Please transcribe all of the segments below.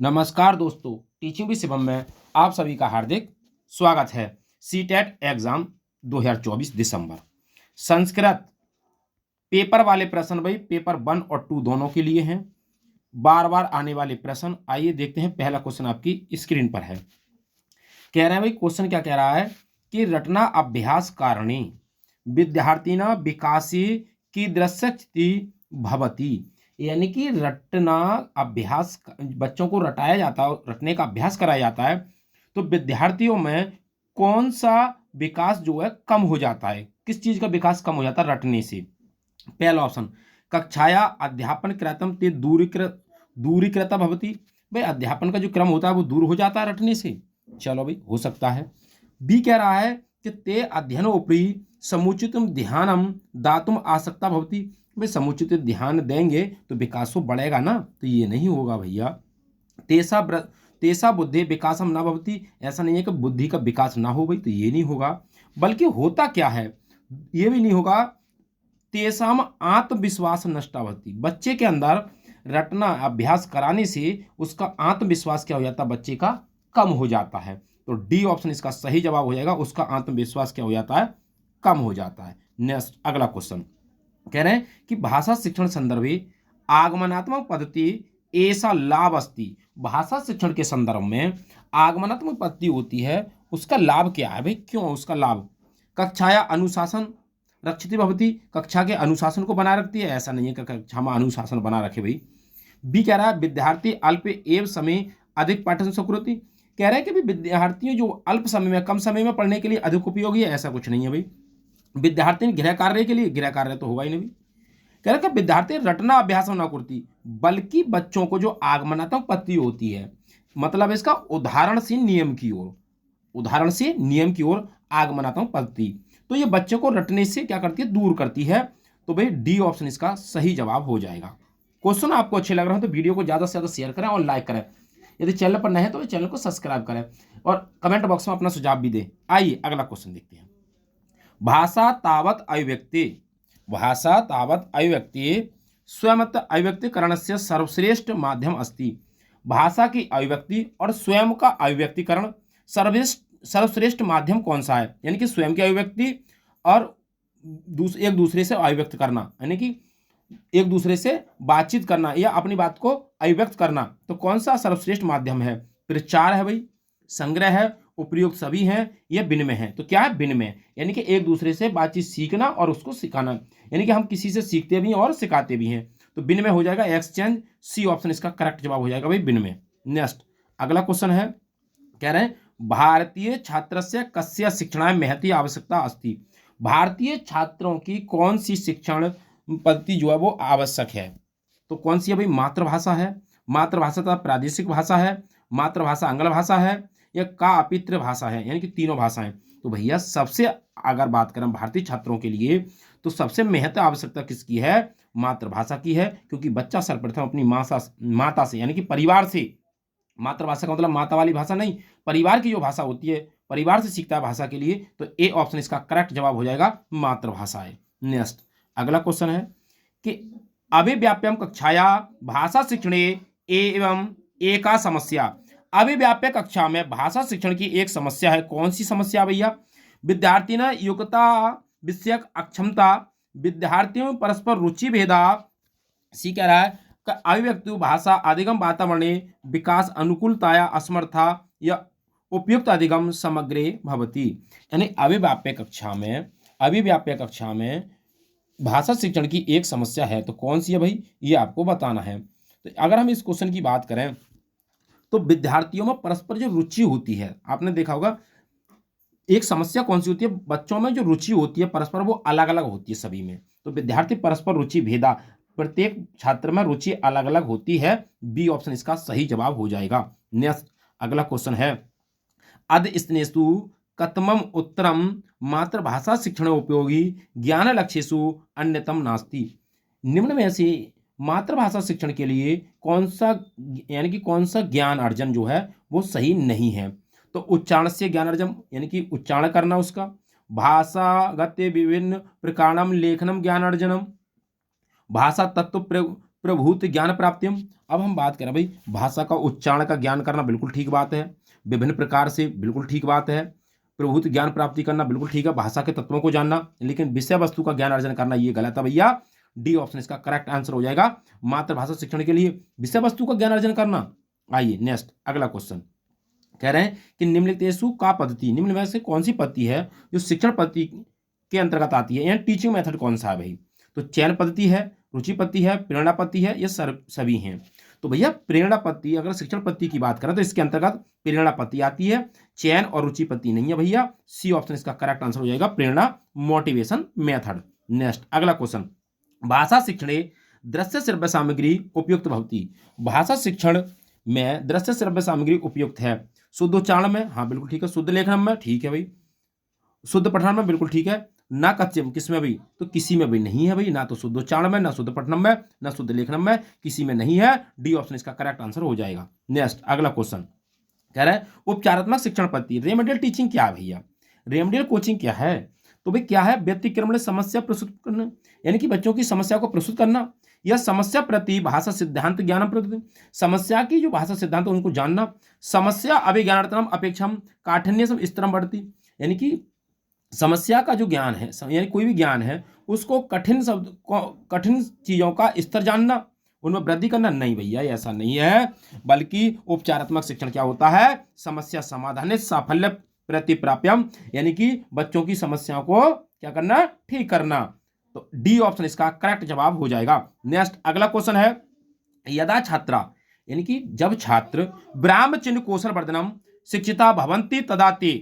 नमस्कार दोस्तों, teaching with Shivam में आप सभी का हार्दिक स्वागत है। सीटेट एग्जाम 2024 दिसंबर संस्कृत पेपर वाले प्रश्न भाई पेपर 1 और 2 दोनों के लिए हैं। बार बार आने वाले प्रश्न, आइए देखते हैं। पहला क्वेश्चन आपकी स्क्रीन पर है। कह रहे हैं भाई, क्वेश्चन क्या कह रहा है कि रटना अभ्यास कारणे विद्यार्थिना विकासी कीदृशी भवति। यानी कि रटना अभ्यास, बच्चों को रटाया जाता है, रटने का अभ्यास कराया जाता है तो विद्यार्थियों में कौन सा विकास जो है कम हो जाता है। किस चीज का विकास कम हो जाता है रटने से? पहला ऑप्शन, कक्षाया अध्यापन कृतम ते दूरीकृत भवति। भाई अध्यापन का जो क्रम होता है वो दूर हो जाता है रटने से। चलो भाई, हो सकता है। बी कह रहा है कि ते अध्ययनोपरि समुचितम ध्यानम दातुम आसक्ता भवति। भाई समुचित ध्यान देंगे तो विकास तो बढ़ेगा ना, तो ये नहीं होगा भैया। तेसा बुद्धि विकासम ना भवति। ऐसा नहीं है कि बुद्धि का विकास ना हो भाई, तो ये नहीं होगा। बल्कि होता क्या है, ये भी नहीं होगा। तेसाम आत्मविश्वास नष्टा भवति। बच्चे के अंदर रटना अभ्यास कराने से उसका आत्मविश्वास क्या हो जाता है, बच्चे का कम हो जाता है। तो डी ऑप्शन इसका सही जवाब हो जाएगा। उसका आत्मविश्वास क्या हो जाता है, कम हो जाता है। नेक्स्ट अगला क्वेश्चन कह रहे हैं कि भाषा शिक्षण संदर्भे आगमनात्मक पद्धति ऐसा लाभ अस्ति। भाषा शिक्षण के संदर्भ में आगमनात्मक पद्धति होती है, उसका लाभ क्या है भाई? क्यों उसका लाभ? कक्षाया अनुशासन रक्षित भवती। कक्षा के अनुशासन को बनाए रखती है। ऐसा नहीं है कि कक्षा में अनुशासन बना रखे भाई। बी कह रहा है विद्यार्थी अल्प एवं समय अधिक पठन सुकृति। कह रहा है कि भी विद्यार्थियों जो अल्प समय में, कम समय में पढ़ने के लिए अधिक उपयोगी है। ऐसा कुछ नहीं है भाई। विद्यार्थी गृह कार्य के लिए, गृह कार्य तो होगा ही नहीं भाई। कह रहा है कि विद्यार्थी रटना अभ्यास ना करती, बल्कि बच्चों को जो आगमनात्मक पद्धति होती है, मतलब इसका उदाहरण से नियम की ओर, उदाहरण से नियम की ओर आगमनात्मक पद्धति, तो ये बच्चों को रटने से क्या करती है, दूर करती है। तो भाई डी ऑप्शन इसका सही जवाब हो जाएगा। क्वेश्चन आपको अच्छे लग रहे हो तो वीडियो को ज़्यादा से ज़्यादा शेयर करें और लाइक करें। यदि चैनल पर नए हैं तो चैनल को सब्सक्राइब करें और कमेंट बॉक्स में अपना सुझाव भी दें। आइए अगला क्वेश्चन देखते हैं। भाषा तावत अभिव्यक्ति, भाषा तावत अभिव्यक्ति स्वयं अभिव्यक्तिकरण से सर्वश्रेष्ठ माध्यम अस्ति। भाषा की अभिव्यक्ति और स्वयं का अभिव्यक्तिकरण सर्वश्रेष्ठ माध्यम कौन सा है? यानी कि स्वयं की अभिव्यक्ति और एक दूसरे से अभिव्यक्त करना, यानी कि एक दूसरे से बातचीत करना या अपनी बात को अभिव्यक्त करना, तो कौन सा सर्वश्रेष्ठ माध्यम है? प्रचार है भाई, संग्रह है, उपयुक्त सभी हैं, यह विनिमय है। तो क्या है? विनिमय, यानी कि एक दूसरे से बातचीत सीखना और उसको सिखाना, यानी कि हम किसी से सीखते भी हैं और सिखाते भी हैं। तो विनिमय हो जाएगा, एक्सचेंज। सी ऑप्शन इसका करेक्ट जवाब हो जाएगा भाई, विनिमय। नेक्स्ट अगला क्वेश्चन है, कह रहे हैं भारतीय छात्र से कस्य शिक्षणाय महती आवश्यकता अस्ति। भारतीय छात्रों की कौन सी शिक्षण पद्धति जो है वो आवश्यक है? तो कौन सी है भाई? मातृभाषा है, मातृभाषा तथा प्रादेशिक भाषा है, मातृभाषा आंग्ल भाषा है, या का अपितृ भाषा है, यानी कि तीनों भाषाएं। तो भैया सबसे, अगर बात करें भारतीय छात्रों के लिए, तो सबसे महत्व आवश्यकता किसकी है? मातृभाषा की है, क्योंकि बच्चा सर्वप्रथम अपनी माता से यानी कि परिवार से, मातृभाषा का मतलब माता वाली भाषा नहीं, परिवार की जो भाषा होती है, परिवार से सीखता है भाषा के लिए। तो ए ऑप्शन इसका करेक्ट जवाब हो जाएगा, मातृभाषा है। नेक्स्ट अगला क्वेश्चन है कि अभिव्याप्यम कक्षाया भाषा शिक्षणे एवं एका समस्या। अभिव्याप्य कक्षा में भाषा शिक्षण की एक समस्या है। कौन सी समस्या भैया? विद्यार्थी न योग्यता विषयक अक्षमता, विद्यार्थियों में परस्पर रुचि भेदा। सी कह रहा है अभिव्यक्ति भाषा अधिगम वातावरणे विकास अनुकूलताया असमर्था या उपयुक्त अधिगम समग्रे भवति। यानी अभिव्याप्य कक्षा में भाषा शिक्षण की एक समस्या है, तो कौन सी है भाई? ये आपको बताना है। तो अगर हम इस क्वेश्चन की बात करें तो विद्यार्थियों में परस्पर जो रुचि होती है, आपने देखा होगा एक समस्या कौन सी होती है, बच्चों में जो रुचि होती है परस्पर वो अलग अलग होती है सभी में। तो विद्यार्थी परस्पर रुचि भेदा, प्रत्येक छात्र में रुचि अलग अलग होती है। बी ऑप्शन इसका सही जवाब हो जाएगा। नेक्स्ट अगला क्वेश्चन है, अद स्नेषु कतमम उत्तरम मातृभाषा शिक्षण उपयोगी ज्ञान लक्ष्यसु अन्यतम नास्ति। निम्न में से मातृभाषा शिक्षण के लिए कौन सा, यानी कि कौन सा ज्ञान अर्जन जो है वो सही नहीं है? तो उच्चारण से ज्ञान अर्जन, यानी कि उच्चारण करना उसका, भाषागत विभिन्न प्रकारम लेखनम ज्ञान अर्जनम, भाषा तत्व प्रभूत ज्ञान प्राप्तिम। अब हम बात करें भाई, भाषा का उच्चारण का ज्ञान करना बिल्कुल ठीक बात है, विभिन्न प्रकार से बिल्कुल ठीक बात है, प्रभूत ज्ञान प्राप्ति करना बिल्कुल ठीक है, भाषा के तत्वों को जानना, लेकिन विषय वस्तु का ज्ञान अर्जन करना ये गलत है भैया। डी ऑप्शन इसका करेक्ट आंसर हो जाएगा। मातृभाषा शिक्षण के लिए विषय वस्तु का ज्ञान अर्जन करना। आइए नेक्स्ट अगला क्वेश्चन कह रहे हैं कि निम्नलिखितेषु का पद्धति, निम्न में से कौन सी पद्धति है जो शिक्षण पद्धति के अंतर्गत आती है, यानी टीचिंग मेथड कौन सा है भाई? तो चयन पद्धति है, रुचि पद्धति है, प्रेरणा पद्धति है, ये सभी हैं। तो भैया प्रेरणा पद्धति, अगर शिक्षण पद्धति की बात करें तो इसके अंतर्गत प्रेरणा पद्धति आती है, चयन और रुचि पद्धति नहीं है भैया। सी ऑप्शन इसका करेक्ट आंसर हो जाएगा, प्रेरणा मोटिवेशन मेथड। नेक्स्ट अगला क्वेश्चन, भाषा शिक्षणे दृश्य श्रव्य सामग्री उपयुक्त भवती। भाषा शिक्षण में दृश्य श्रव्य सामग्री उपयुक्त है। शुद्ध उच्चारण में हाँ बिल्कुल ठीक है, शुद्ध लेखन में ठीक है भाई, शुद्ध पठन में बिल्कुल ठीक है, ना कच्चम किसमें भी, तो किसी में भी नहीं है भाई, ना तो शुद्ध उच्चारण में, ना शुद्ध पठनम में, ना शुद्ध लेखनम में, किसी में नहीं है। डी ऑप्शन इसका करेक्ट आंसर हो जाएगा। नेक्स्ट अगला क्वेश्चन कह रहा है उपचारात्मक शिक्षण पद्धति, रेमेडियल टीचिंग क्या है भैया? रेमेडियल कोचिंग क्या है? तो भाई क्या है, व्यतिक्रमण समस्या प्रस्तुत करना, यानी कि बच्चों की समस्या को प्रस्तुत करना, या समस्या प्रति भाषा सिद्धांत ज्ञान प्रति, समस्या की जो भाषा सिद्धांत उनको जानना, समस्या अभिज्ञानतम अपेक्षम काठिन्य स्तरम बढ़ती, यानी कि समस्या का जो ज्ञान है, यानी कोई भी ज्ञान है उसको कठिन चीजों का स्तर जानना, उनमें वृद्धि करना। नहीं भैया ऐसा नहीं है, बल्कि उपचारात्मक शिक्षण क्या होता है, समस्या समाधान साफल्य प्रतिप्राप्यम, यानी कि बच्चों की समस्याओं को क्या करना, ठीक करना। तो डी ऑप्शन इसका करेक्ट जवाब हो जाएगा। नेक्स्ट अगला क्वेश्चन है, यदा छात्रा, यानी कि जब छात्र ब्राह्म चिन्ह कौशल वर्धनम शिक्षिता भवंती तदा ते,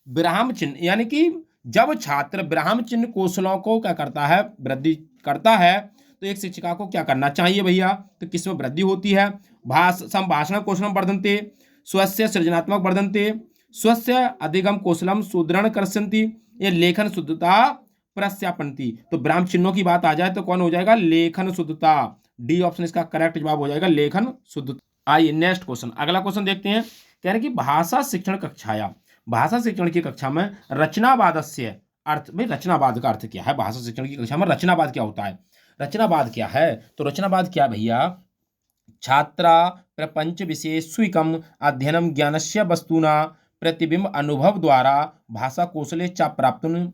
ब्राह्म चिन्ह यानी कि जब छात्र ब्राह्म चिन्ह कौशलों को क्या करता है, वृद्धि करता है, तो एक शिक्षिका को क्या करना चाहिए भैया? तो किसमें वृद्धि होती है? संभाषण कौशलम वर्धन्ते, स्वस्य सृजनात्मक वर्धन्ते, स्वस्य अधिगम कौशलम सुदृढ़ कर्षन्ति, ये लेखन शुद्धता प्रस्यापनति। तो ब्राह्म चिन्हों की बात आ जाए तो कौन हो जाएगा, लेखन शुद्धता। डी ऑप्शन इसका करेक्ट जवाब हो जाएगा, लेखन शुद्धता। आइए नेक्स्ट क्वेश्चन, अगला क्वेश्चन देखते हैं। कह रहे कि भाषा शिक्षण कक्षाया, भाषा शिक्षण की कक्षा में रचनावादस्य अर्थ, भाई रचनावाद का अर्थ क्या है? भाषा शिक्षण की कक्षा में रचनावाद क्या होता है? रचनावाद क्या है? तो रचनावाद क्या भैया, छात्रा प्रपंच विषय स्वीकम अध्ययनम ज्ञानस्य वस्तुना प्रतिबिंब अनुभव द्वारा भाषा कौशले च प्राप्तुं,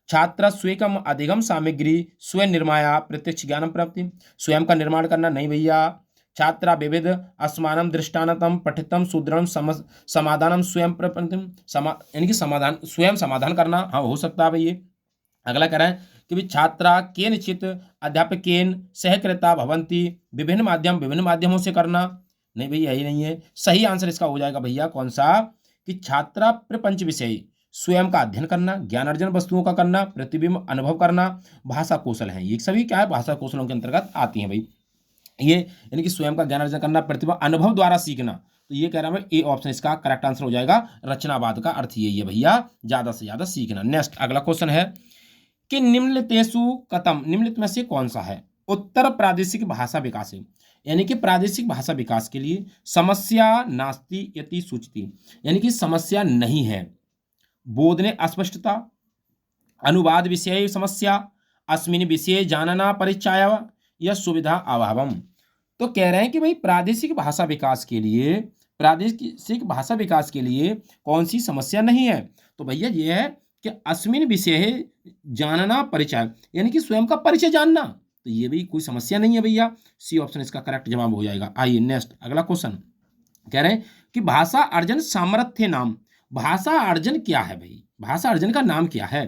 छात्र स्वेकम अधिगम सामग्री स्वयं निर्माया प्रत्यक्ष ज्ञान प्राप्ति, स्वयं का निर्माण करना नहीं भैया। छात्रा विविध अस्मानम दृष्टानतम पठितम सुदृढ़ समाधानम स्वयं प्रपंचम, यानी कि समाधान स्वयं समाधान करना, हाँ हो सकता है भैया। अगला कह रहा है कि भाई छात्रा केनचित अध्यापकेन सहकृता भवंती, विभिन्न माध्यमों से करना, नहीं भैया यही नहीं है। सही आंसर इसका हो जाएगा भैया कौन सा, कि छात्रा प्रपंच विषय स्वयं का अध्ययन करना, ज्ञान अर्जन वस्तुओं का करना, प्रतिबिंब अनुभव करना, भाषा कौशल है, ये सभी क्या है, भाषा कौशलों के अंतर्गत आती हैं भाई। ये यानी कि स्वयं का ज्ञान अर्जन करना, प्रतिभा अनुभव द्वारा सीखना, तो ये कह रहा है ए ऑप्शन इसका करेक्ट आंसर हो जाएगा। रचनावाद का अर्थ यही है भैया, ज्यादा से ज्यादा सीखना। नेक्स्ट अगला क्वेश्चन है कि निम्नलिखितेषु कथम, निम्नलिखित में से कौन सा है उत्तर प्रादेशिक भाषा विकास है, यानी कि प्रादेशिक भाषा विकास के लिए समस्या नास्ति यति सूचति, यानी कि समस्या नहीं है, बोधने अस्पष्टता, अनुवाद विषय समस्या, अस्मिन विषय जानना परिचय या सुविधा अभावम। तो कह रहे हैं कि भाई प्रादेशिक भाषा विकास के लिए, प्रादेशिक भाषा विकास के लिए कौन सी समस्या नहीं है? तो भैया ये है कि अस्मिन विषय जानना परिचय, यानी कि स्वयं का परिचय जानना, तो ये भी कोई समस्या नहीं है भैया। सी ऑप्शन इसका करेक्ट जवाब हो जाएगा। आइए नेक्स्ट अगला क्वेश्चन कह रहे हैं कि भाषा अर्जन सामर्थ्य नाम, भाषा अर्जन क्या है भाई? भाषा अर्जन का नाम क्या है?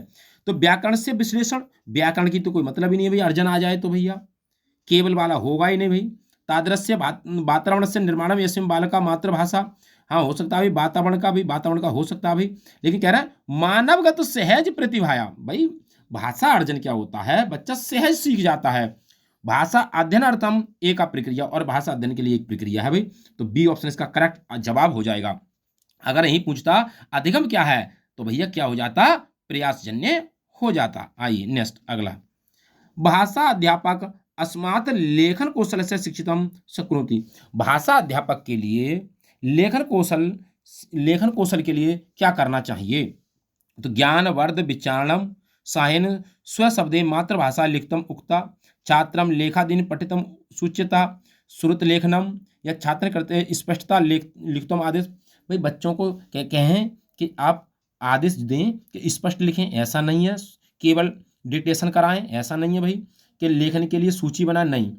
तो व्याकरण से विश्लेषण, व्याकरण की तो कोई मतलब ही नहीं है भाई, अर्जन आ जाए तो भैया केवल वाला होगा ही नहीं भाई। तादृश्य वातावरण से निर्माण यस्मिन् बालका मातृभाषा, हाँ हो सकता है भाई, वातावरण का हो सकता है भाई, लेकिन कह रहा है मानवगत सहज प्रतिभाया, भाई भाषा अर्जन क्या होता है, बच्चा सहज सीख जाता है। भाषा अध्ययनार्थम एक प्रक्रिया, और भाषा अध्ययन के लिए एक प्रक्रिया है भाई, तो बी ऑप्शन इसका करेक्ट जवाब हो जाएगा। अगर यही पूछता अधिगम क्या है, तो भैया क्या हो जाता, प्रयासजन्य हो जाता। आइए नेक्स्ट अगला, भाषा अध्यापक अस्मात् लेखन कौशल से शिक्षितम शक्नोति, भाषा अध्यापक के लिए लेखन कौशल के लिए क्या करना चाहिए? तो ज्ञान वर्ध विचारणम सायन स्वशब्दे मातृभाषा लिखतम उक्ता छात्रम लेखादीन पठितम सूच्यता श्रुत लेखनम, या छात्र करते हैं स्पष्टता लिखतम आदेश। भाई बच्चों को कहें कि आप आदेश दें कि स्पष्ट लिखें, ऐसा नहीं है केवल डिक्टेशन कराएं, ऐसा नहीं है भाई कि लेखन के लिए सूची बनाएं, नहीं,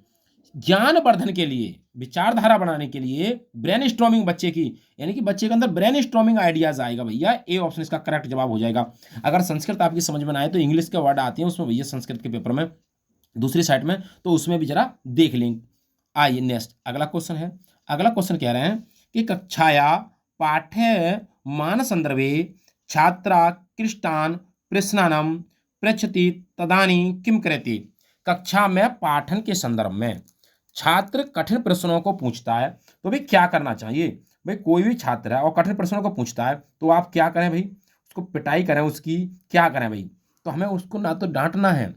ज्ञान वर्धन के लिए, विचारधारा बनाने के लिए, ब्रेन स्ट्रॉमिंग बच्चे की, यानी कि बच्चे के अंदर ब्रेन स्ट्रॉमिंग आइडियाज आएगा भैया। ए ऑप्शन इसका करेक्ट जवाब हो जाएगा। अगर संस्कृत आपकी समझ में ना आए तो इंग्लिश के वर्ड आते हैं उसमें भैया संस्कृत के पेपर में दूसरी साइड में, तो उसमें भी जरा देख लेंगे। आइए नेक्स्ट अगला क्वेश्चन है। अगला क्वेश्चन कह रहे हैं कि कक्षाया पाठ्य मान संदर्भे छात्रा कृष्टान प्रश्नानम पृच्छति तदानी किम करति। कक्षा में पाठन के संदर्भ में छात्र कठिन प्रश्नों को पूछता है तो भाई क्या करना चाहिए। भाई कोई भी छात्र है और कठिन प्रश्नों को पूछता है तो आप क्या करें भाई, उसको पिटाई करें, उसकी क्या करें भाई, तो हमें उसको ना तो डांटना है,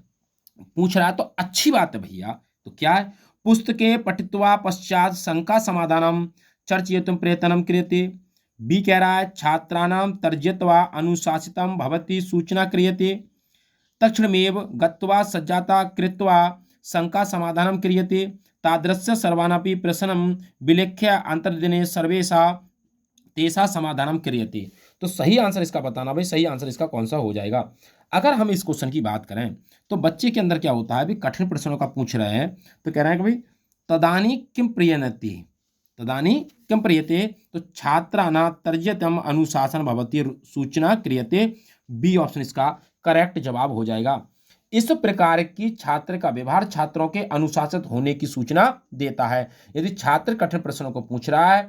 पूछ रहा है तो अच्छी बात है भैया, तो क्या है, पुस्तके पठित्वा पश्चात शंका समाधानम चर्चयितुम प्रयत्नम क्रियते। बी कह रहा है छात्राणाम तर्जयित्वा अनुशासितम भवति सूचना क्रियते, तक्षणमेव गत्वा सज्जाता कृत्वा शंका समाधानं क्रियते, तादृश्य सर्वानपि प्रश्नं विलिख्य अंतर्दिने सर्वेषा तेषा समाधानं क्रियते। तो सही आंसर इसका बताना भाई, सही आंसर इसका कौन सा हो जाएगा। अगर हम इस क्वेश्चन की बात करें तो बच्चे के अंदर क्या होता है, भी कठिन प्रश्नों का पूछ रहे हैं तो कह रहे हैं कि भाई तदानी किम प्रियनति, तदानी किम प्रियते, तो छात्राणां तर्जयितम अनुशासन भवति सूचना क्रियते। बी ऑप्शन इसका करेक्ट जवाब हो जाएगा। इस प्रकार की छात्र का व्यवहार छात्रों के अनुशासित होने की सूचना देता है। यदि छात्र कठिन प्रश्नों को पूछ रहा है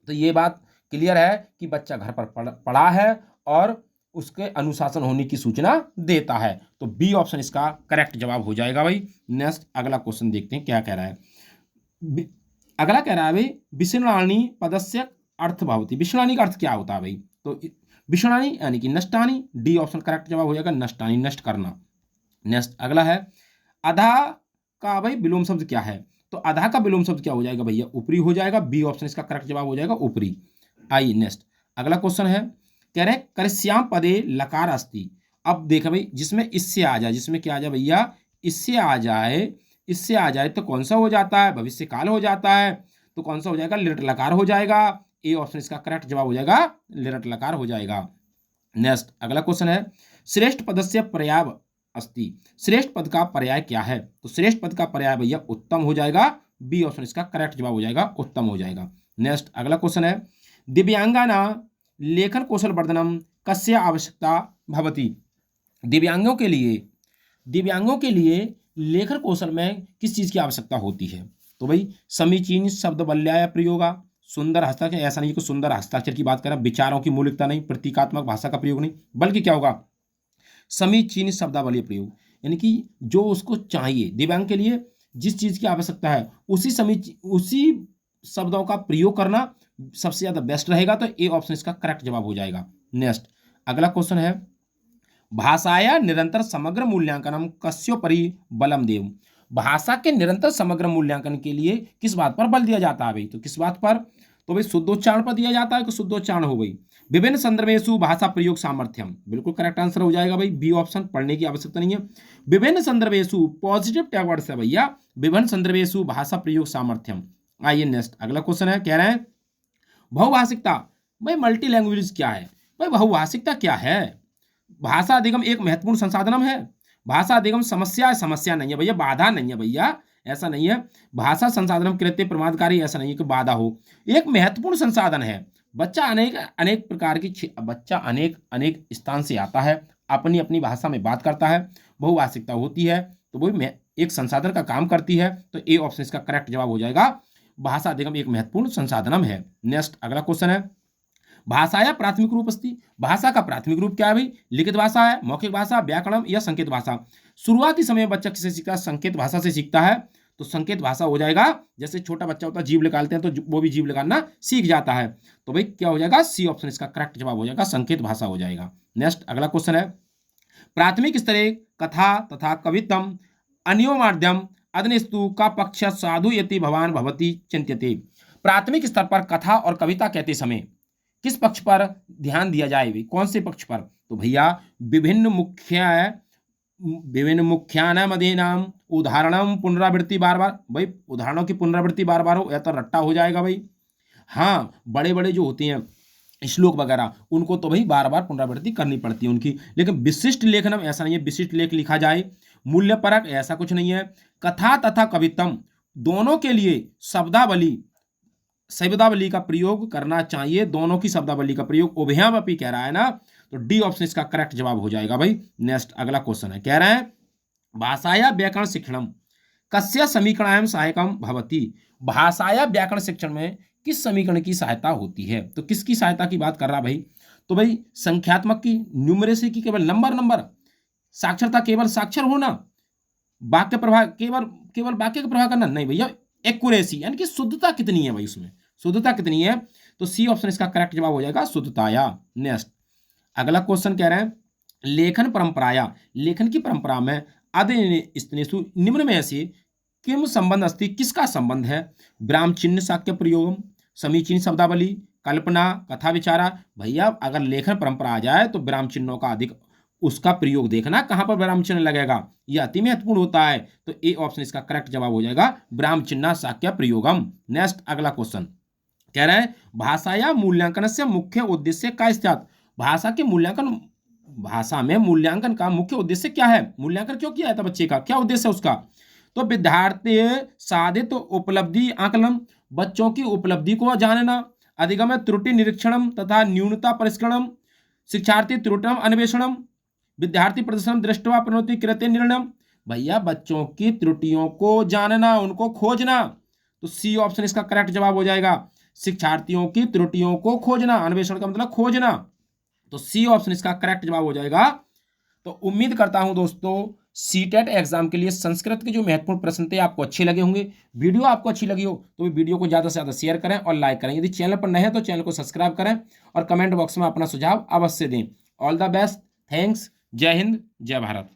तो ये बात क्लियर है कि बच्चा घर पर पढ़ा है और उसके अनुशासन होने की सूचना देता है। तो बी ऑप्शन इसका करेक्ट जवाब हो जाएगा भाई। नेक्स्ट अगला क्वेश्चन देखते हैं क्या कह रहा है। अगला कह रहा है भाई विषणानि पदस्य अर्थ भवति। विषणानि का अर्थ क्या होता है भाई, तो विषणानि यानी कि नष्टानि। डी ऑप्शन करेक्ट जवाब हो जाएगा, नष्टानि, नष्ट करना। नेक्स्ट अगला है अधा का भाई विलोम शब्द क्या है, तो अधा का विलोम शब्द क्या हो जाएगा भैया, ऊपरी हो जाएगा। बी ऑप्शन इसका करेक्ट जवाब हो जाएगा, ऊपरी। आइए नेक्स्ट अगला क्वेश्चन है, कह रहे हैं करिष्याम पदे लकार अस्ति। अब देखा भाई जिसमें इससे आ जाए, जिसमें क्या आ जाए भैया, इससे आ जाए, इससे आ जाए तो कौन सा हो जाता है, भविष्य काल हो जाता है, तो कौन सा हो जाएगा, लिट लकार हो जाएगा। ए ऑप्शन इसका करेक्ट जवाब हो जाएगा, लिट लकार हो जाएगा। नेक्स्ट अगला क्वेश्चन है श्रेष्ठ पदस्य पर्याय अस्ति। श्रेष्ठ पद का पर्याय क्या है, तो श्रेष्ठ पद का पर्याय भैया उत्तम हो जाएगा। बी ऑप्शन इसका करेक्ट जवाब हो जाएगा, उत्तम हो जाएगा। नेक्स्ट अगला क्वेश्चन है दिव्यांगाना लेखन कौशल वर्धनम कस्य आवश्यकता भवति। दिव्यांगों के लिए, दिव्यांगों के लिए लेखन कौशल में किस चीज की आवश्यकता होती है, तो भाई समीचीन शब्द बल्याय प्रयोगा, सुंदर हस्ताक्षर, ऐसा नहीं कि सुंदर हस्ताक्षर की बात करें, विचारों की मौलिकता नहीं, प्रतीकात्मक भाषा का प्रयोग नहीं, बल्कि क्या होगा समीचीन शब्दावली प्रयोग, यानी कि जो उसको चाहिए दिव्यांग के लिए जिस चीज की आवश्यकता है उसी शब्दों का प्रयोग करना सबसे ज्यादा बेस्ट रहेगा। तो ए ऑप्शन इसका करेक्ट जवाब हो जाएगा। नेक्स्ट अगला क्वेश्चन है भाषाया निरंतर समग्र मूल्यांकनम कस्योपरि बलम देव। भाषा के निरंतर समग्र मूल्यांकन के लिए किस बात पर बल दिया जाता है भाई, तो किस बात पर, तो भाई शुद्धोच्चारण पर दिया जाता है कि शुद्धोच्चारण हो गई। विभिन्न संदर्भेषु भाषा प्रयोग सामर्थ्यम, बिल्कुल करेक्ट आंसर हो जाएगा भाई, बी ऑप्शन, पढ़ने की आवश्यकता नहीं है। विभिन्न संदर्भेषु पॉजिटिव टैग वर्ड्स है भैया, विभिन्न संदर्भेषु भाषा प्रयोग सामर्थ्यम। आइए नेक्स्ट अगला क्वेश्चन है, कह रहे हैं बहुभाषिकता। भाई मल्टी लैंग्वेज क्या है, भाई बहुभाषिकता क्या है। भाषा अधिगम एक महत्वपूर्ण संसाधन है। भाषा अधिगम समस्या है, समस्या नहीं है भैया, बाधा नहीं है भैया, ऐसा नहीं है। भाषा संसाधन कृत्य प्रमादकारी, ऐसा नहीं है कि बाधा हो, एक महत्वपूर्ण संसाधन है। बच्चा अनेक अनेक प्रकार की, बच्चा अनेक अनेक स्थान से आता है, अपनी अपनी भाषा में बात करता है, बहुभाषिकता होती है, तो वो एक संसाधन का काम करती है। तो ए ऑप्शन इसका करेक्ट जवाब हो जाएगा, भाषा अधिगम एक महत्वपूर्ण संसाधनम है। नेक्स्ट अगला क्वेश्चन है भाषाया प्राथमिक रूप अस्ति। भाषा का प्राथमिक रूप क्या है भाई, लिखित भाषा है, मौखिक भाषा, व्याकरण या संकेत भाषा। शुरुआती समय बच्चा किससे सीखता है, संकेत भाषा से सीखता है, तो संकेत भाषा हो जाएगा। जैसे छोटा बच्चा होता है जीभ निकालते हैं तो वो भी जीभ लगाना सीख जाता है, तो भाई क्या हो जाएगा, सी ऑप्शन इसका करेक्ट जवाब हो जाएगा, संकेत भाषा हो जाएगा। नेक्स्ट अगला क्वेश्चन है प्राथमिक स्तरे कथा तथा कवित्वम अन्यो माध्यम अदनेस्तु का पक्ष साधु यति भवान भवती चिंत्यते। प्राथमिक स्तर पर कथा और कविता कहते समय किस पक्ष पर ध्यान दिया जाए, कौन से पक्ष पर, तो भैया विभिन्न मुख्य विभिन्न मुख्यानाम अधीनाम, उदाहरणम पुनरावृत्ति बार बार, भाई उदाहरणों की पुनरावृत्ति बार बार हो या तो रट्टा हो जाएगा भाई। हाँ, बड़े बड़े जो होते हैं श्लोक वगैरह उनको तो भाई बार बार पुनरावृत्ति करनी पड़ती है उनकी, लेकिन विशिष्ट लेखनम ऐसा नहीं है, विशिष्ट लेख लिखा जाए। मूल्य परक ऐसा कुछ नहीं है। कथा तथा कवितम दोनों के लिए शब्दावली का प्रयोग करना चाहिए, दोनों की शब्दावली का प्रयोग। उभयम अपि कह रहा है ना, तो डी ऑप्शन इसका करेक्ट जवाब हो जाएगा भाई। नेक्स्ट अगला क्वेश्चन है, कह रहे हैं भाषाया व्याकरण शिक्षणम कस्य समीकरणायाम सहायकम भवति। भाषाया व्याकरण शिक्षण में किस समीकरण की सहायता होती है, तो किसकी सहायता की बात कर रहा भाई, तो भाई संख्यात्मक की, न्यूमरेसी की, केवल नंबर, साक्षरता केवल साक्षर होना, वाक्य प्रभाव केवल वाक्य का प्रभाव करना, नहीं भैया, एक्यूरेसी यानी कि शुद्धता कितनी है भाई, उसमें शुद्धता कितनी है, तो सी ऑप्शन इसका करेक्ट जवाब हो जाएगा, शुद्धताया। नेक्स्ट अगला क्वेश्चन कह रहे हैं लेखन परंपराया, लेखन की परंपरा में अदनेषु निम्न में से किम संबंध अस्ति, किसका संबंध है। विराम चिन्ह साक्य प्रयोगम, समीचीन शब्दावली, कल्पना, कथा विचारा। भैया अगर लेखन परंपरा आ जाए तो विराम चिन्हों का अधिक उसका प्रयोग देखना, कहां पर विराम चिन्ह लगेगा, यह अति महत्वपूर्ण होता है। तो ए ऑप्शन इसका करेक्ट जवाब हो जाएगा, विराम चिन्ह साक्य प्रयोगम। नेक्स्ट अगला क्वेश्चन कह रहे हैं भाषा या मूल्यांकन से मुख्य उद्देश्य का स्यात्। भाषा के मूल्यांकन, भाषा में मूल्यांकन का मुख्य उद्देश्य क्या है, मूल्यांकन क्यों किया जाता है बच्चे का, क्या उद्देश्य है उसका, तो विद्यार्थी साधित उपलब्धि आकलन, बच्चों की उपलब्धि को जानना, अधिगम त्रुटि निरीक्षणम तथा न्यूनता परिष्करणम, शिक्षार्थी त्रुटिम अन्वेषणम, विद्यार्थी प्रदर्शन दृष्टवा प्रवृत्ति कृत्य निर्णय। भैया बच्चों की त्रुटियों को जानना, उनको खोजना, तो सी ऑप्शन इसका करेक्ट जवाब हो जाएगा, शिक्षार्थियों की त्रुटियों को खोजना, अन्वेषण का मतलब खोजना, तो सी ऑप्शन इसका करेक्ट जवाब हो जाएगा। तो उम्मीद करता हूं दोस्तों सीटेट एग्जाम के लिए संस्कृत के जो महत्वपूर्ण प्रश्न थे आपको अच्छे लगे होंगे। वीडियो आपको अच्छी लगी हो तो वीडियो को ज़्यादा से ज़्यादा शेयर करें और लाइक करें। यदि चैनल पर नए हैं तो चैनल को सब्सक्राइब करें और कमेंट बॉक्स में अपना सुझाव अवश्य दें। ऑल द बेस्ट, थैंक्स, जय हिंद, जय भारत।